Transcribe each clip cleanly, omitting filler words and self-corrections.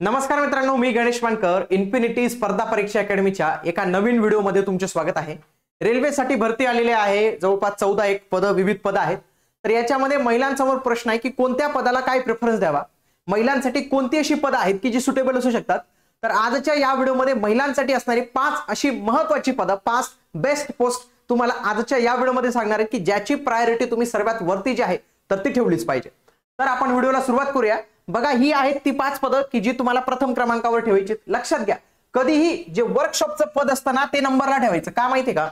नमस्कार मित्रांनो, मी गणेश मानकर. इन्फिनिटी स्पर्धा परीक्षा अकॅडमीच्या एका नवीन व्हिडिओमध्ये तुमचे स्वागत आहे. रेल्वेसाठी भरती आलेली आहे. जवळपास 14 एक पद, विविध पद आहेत. तर याच्यामध्ये महिलांसमोर प्रश्न आहे की कोणत्या पदाला काय प्रेफरन्स द्यावा, महिलांसाठी कोणती अशी पद आहेत की जी सुटेबल असू शकतात. तर आजच्या या व्हिडिओमध्ये महिलांसाठी असणारी 5 अशी महत्त्वाची पद, 5 बेस्ट पोस्ट तुम्हाला आजच्या या व्हिडिओमध्ये सांगणार आहे की ज्याची प्रायोरिटी तुम्ही सर्वात वरती जी आहे तर ती ठेवलीच पाहिजे. तर आपण व्हिडिओला सुरुवात करूया. बघा, ही आहेत ती 5 पदं की जी तुम्हाला प्रथम क्रमांकावर ठेवायची. लक्षात घ्या, कधीही जे वर्कशॉपचं पद असतं ना ते नंबरला ठेवायचं. का माहितीये का,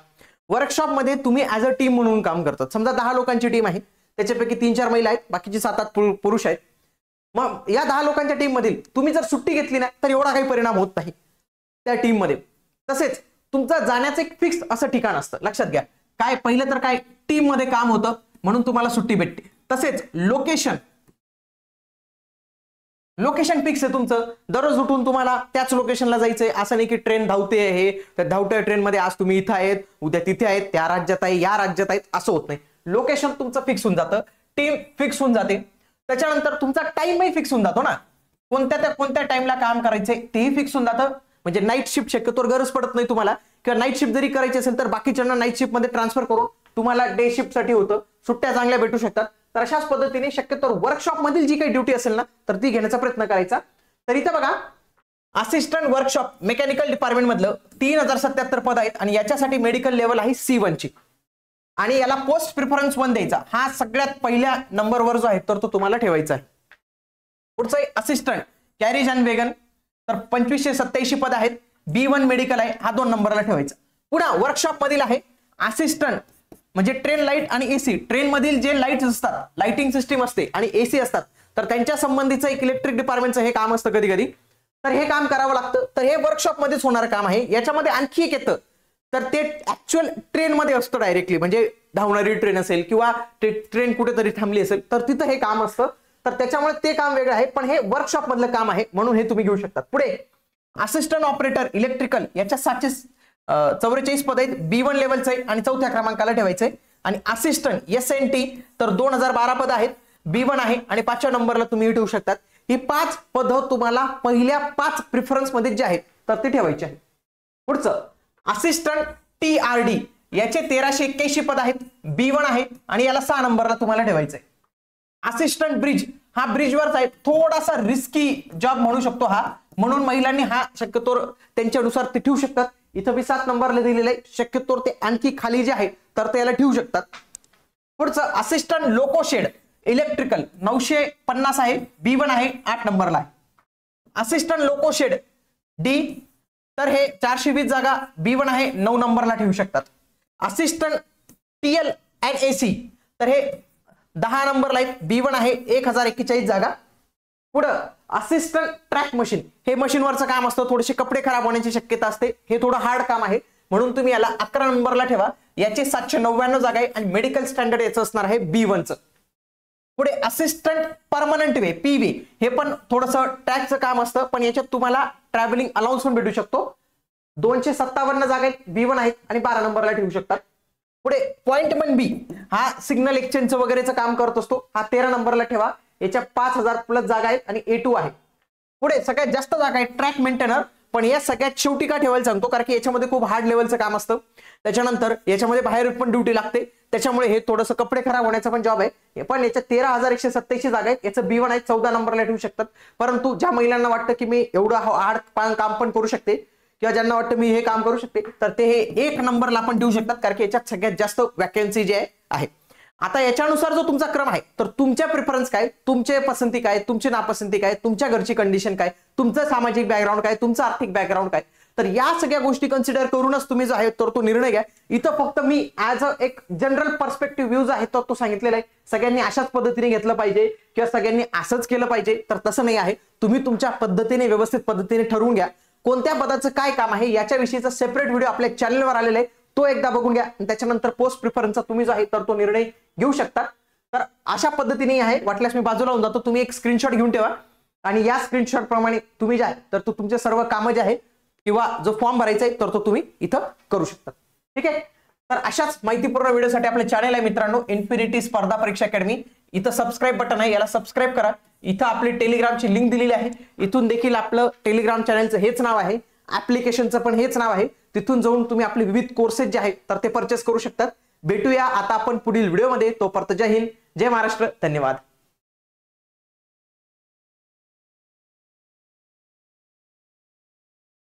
वर्कशॉप मध्ये तुम्ही ऍज अ टीम म्हणून काम करतात. समजा 10 लोकांची टीम आहे, त्याच्यापैकी 3-4 महिला आहेत, बाकीची 7-8 पुरुष आहेत. मग या 10 लोकांच्या टीम मधील तुम्ही जर सुट्टी घेतली ना तर एवढा काही परिणाम होत नाही त्या टीम मध्ये. तसेच तुमचं जाण्याचं एक फिक्स असं ठिकाण असतं. लक्षात घ्या, काय पहिलं तर काय टीम मध्ये काम होतं म्हणून तुम्हाला सुट्टी भेटते. तसेच लोकेशन फिक्स आहे तुमचं. दररोज उठून तुम्हाला त्याच लोकेशनला जायचंय असं नाही की ट्रेन धावते आहे, त्या धावत्या ट्रेन मध्ये आज तुम्ही इथं आहेत, उद्या तिथे आहेत, त्या राज्यात आहे, या राज्यात आहेत, असं होत नाही. लोकेशन तुमचं फिक्स होऊन जातं, टीम फिक्स होऊन जाते. त्याच्यानंतर तुमचा टाइमही फिक्स होऊन जातो ना, कोणत्या टाइमला काम करायचंय तेही फिक्स होऊन जातं. म्हणजे नाईट शिफ्ट शक्यतोवर गरज पडत नाही तुम्हाला, किंवा नाईट शिफ्ट जरी करायची असेल तर बाकीच्यांना नाईट शिफ्ट मध्ये ट्रान्सफर करून तुम्हाला डे शिफ्ट साठी होतं, सुट्ट्या चांगल्या भेटू शकतात. तर अशाच पद्धतीने शक्यतो वर्कशॉप मधील जी काही ड्युटी असेल ना तर ती घेण्याचा प्रयत्न करायचा. तर इथं बघा, असिस्टंट वर्कशॉप मेकॅनिकल डिपार्टमेंट मधलं 3077 पद आहेत आणि याच्यासाठी मेडिकल लेवल आहे C1 ची आणि याला पोस्ट प्रिफरन्स 1 द्यायचा. हा सगळ्यात पहिल्या नंबरवर जो आहे तर तो तुम्हाला ठेवायचा आहे. पुढचं असिस्टंट कॅरेज अँड वेगन, तर 2587 पद आहेत. B1 मेडिकल आहे, हा 2 नंबरला ठेवायचा. पुन्हा वर्कशॉप मधील आहे असिस्टंट म्हणजे ट्रेन लाईट आणि एसी. ट्रेन मधील जे लाईट असतात, लाइटिंग सिस्टीम असते आणि एसी असतात, तर त्यांच्या संबंधीचं एक इलेक्ट्रिक डिपार्टमेंटचं हे काम असतं कधी कधी. तर हे काम करावं लागतं. तर हे वर्कशॉप मध्येच होणारं काम आहे. याच्यामध्ये आणखी एक येतं, तर ते ऍक्च्युअल ट्रेन मध्ये असतं डायरेक्टली. म्हणजे धावणारी ट्रेन असेल किंवा ट्रेन कुठेतरी थांबली असेल तर तिथं हे काम असतं. तर त्याच्यामुळे ते काम वेगळं आहे, पण हे वर्कशॉप मधलं काम आहे म्हणून हे तुम्ही घेऊ शकता. पुढे असिस्टंट ऑपरेटर इलेक्ट्रिकल, याच्या 744 पद आहेत. B1 लेवलचं आहे आणि 4थ्या क्रमांकाला ठेवायचंय. आणि असिस्टंट SNT तर 2012 पद आहेत. B1 आहे आणि 5व्या नंबरला तुम्ही ठेवू शकतात. ही 5 पद तुम्हाला पहिल्या 5 प्रिफरन्स मध्ये जे आहेत तर ते ठेवायचे आहे. पुढचं असिस्टंट TRD, याचे 1381 पद आहेत. B1 आहे आणि याला 6 नंबरला तुम्हाला ठेवायचंय. असिस्टंट ब्रिज, हा ब्रिजवरच आहे, थोडासा रिस्की जॉब म्हणू शकतो हा, म्हणून महिलांनी हा शक्यतो त्यांच्यानुसार ते ठेवू शकतात. इथं मी 7 नंबरला दिलेलं आहे, शक्यतो ते आणखी खाली जे आहे तर ते याला ठेवू शकतात. पुढचं असिस्टंट लोकोशेड इलेक्ट्रिकल 950 आहे. B1 आहे, 8 नंबरला आहे. असिस्टंट लोकोशेड D, तर हे 420 जागा, B1 आहे, 9 नंबरला ठेवू शकतात. असिस्टंट TL अँड AC, तर हे 10 नंबरला आहे. B1 आहे, 1041 जागा. पुढं असिस्टंट ट्रॅक मशीन, हे मशीनवरचं काम असतं, थोडेसे कपडे खराब होण्याची शक्यता असते, हे थोडं हार्ड काम आहे म्हणून तुम्ही याला 11 नंबरला ठेवा. याचे 799 जागा आहे आणि मेडिकल स्टँडर्ड याचं असणार आहे B1 चं. पुढे असिस्टंट परमनंट वे PV, हे पण थोडंसं ट्रॅकचं काम असतं, पण याच्यात तुम्हाला ट्रॅव्हलिंग अलाउन्स पण भेटू शकतो. 257 जागा आहेत, B1 आहेत आणि 12 नंबरला ठेवू शकतात. पुढे पॉइंटमन B, हा सिग्नल एक्सचेंजचं वगैरेचं काम करत असतो, हा 13 नंबरला ठेवा. याच्या 5000 प्लस जागा आहेत आणि A2 आहे. पुढे सगळ्यात जास्त जागा आहेत ट्रॅक मेंटेनर, पण या सगळ्यात शेवटी का ठेवायला सांगतो कारण की याच्यामध्ये खूप हार्ड लेवलचं काम असतं. त्याच्यानंतर याच्यामध्ये बाहेर पण ड्युटी लागते, त्याच्यामुळे हे थोडंसं कपडे खराब होण्याचा पण जॉब आहे. पण याच्या 13187 जागा आहेत. याचं B1 आहे, 14 नंबरला ठेवू शकतात. परंतु ज्या महिलांना वाटतं की मी एवढं हार्ड काम पण करू शकते किंवा ज्यांना वाटतं मी हे काम करू शकते, तर ते हे 1 नंबरला पण ठेवू शकतात कारण की याच्यात सगळ्यात जास्त वॅकन्सी जे आहे. आता याच्यानुसार जो तुमचा क्रम आहे तर तुमच्या प्रिफरन्स काय, तुमचे पसंती काय, तुमची नापसंती काय, तुमच्या घरची कंडिशन काय, तुमचं सामाजिक बॅकग्राऊंड काय, तुमचं आर्थिक बॅकग्राऊंड काय, तर या सगळ्या गोष्टी कन्सिडर करूनच तुम्ही जो आहे तर तो निर्णय घ्या. इथं फक्त मी ऍज अ एक जनरल पर्स्पेक्टिव्ह व्ह्यूज आहे तो सांगितलेला आहे. सगळ्यांनी अशाच पद्धतीने घेतलं पाहिजे किंवा सगळ्यांनी असंच केलं पाहिजे तर तसं नाही आहे. तुम्ही तुमच्या पद्धतीने व्यवस्थित पद्धतीने ठरवून घ्या कोणत्या पदाचं काय काम आहे. याच्याविषयीचा सेपरेट व्हिडिओ आपल्या चॅनलवर आलेला आहे, तो एकदा बघून घ्या. त्याच्यानंतर पोस्ट प्रिफरन्सचा तुम्ही जो आहे तर तो निर्णय घेऊ शकता. तर अशा पद्धतीने आहे. वाटल्यास मी बाजूला होऊन जातो, तुम्ही एक स्क्रीनशॉट घेऊन ठेवा आणि या स्क्रीनशॉट प्रमाणे तुम्ही जे आहे तर तो तुमचे सर्व कामं जे आहे किंवा जो फॉर्म भरायचा आहे तर तो तुम्ही इथं करू शकता. ठीक आहे. तर अशाच माहितीपूर्ण व्हिडिओसाठी आपल्या चॅनल आहे मित्रांनो, इन्फिनिटी स्पर्धा परीक्षा अकॅडमी. इथं सबस्क्राईब बटन आहे, याला सबस्क्राईब करा. इथं आपली टेलिग्रामची लिंक दिलेली आहे. इथून देखील आपलं टेलिग्राम चॅनलचं हेच नाव आहे, ऍप्लिकेशनचं पण हेच नाव आहे. तिथून जाऊन तुम्ही आपले विविध कोर्सेस जे आहेत तर ते परचेस करू शकतात. भेटूया आता आपण पुढील व्हिडिओमध्ये. तोपर्यंत जय हिंद, जय महाराष्ट्र, धन्यवाद.